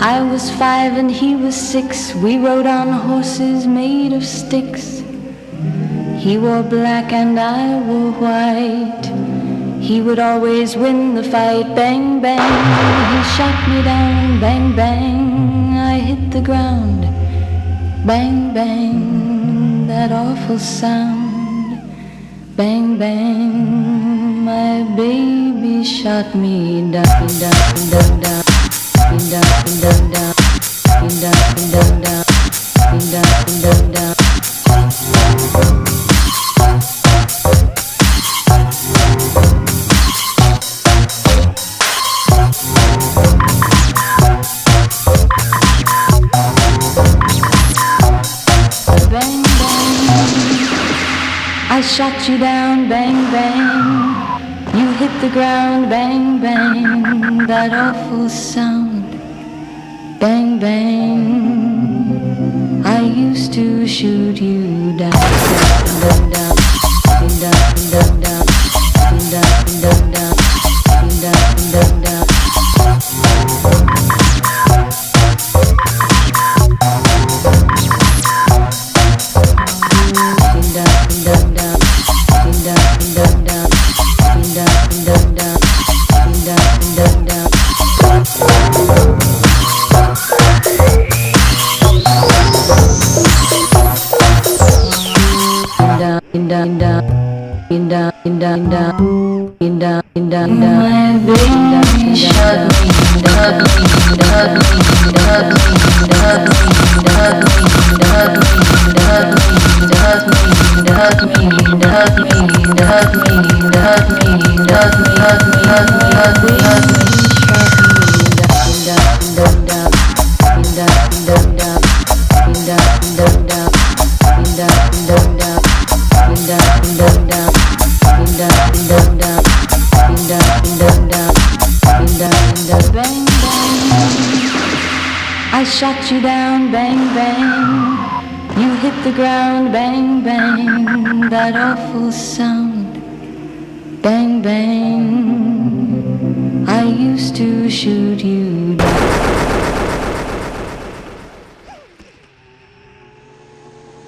I was 5 and he was 6. We rode on horses made of sticks. He wore black and I wore white. He would always win the fight. Bang, bang, he shot me down. Bang, bang, I hit the ground. Bang, bang, that awful sound. Bang, bang, my baby shot me down, down, down, down, down, down, down, down, down, down, down, down, down. Bang, bang, I shot you down, bang, bang. You hit the ground, bang, bang, that awful sound. Bang, bang, I used to shoot you down, down, down, down, down, down, down, down, down, down, down, down. My baby shot me, shot me, shot me, shot me, shot me, shot me, shot me, shot me, shot me, shot me, shot me, shot me, shot me, shot me, shot me, bang, bang, I shot you down, bang, bang. You hit the ground, bang, bang, that awful sound. Bang, bang, I used to shoot you down.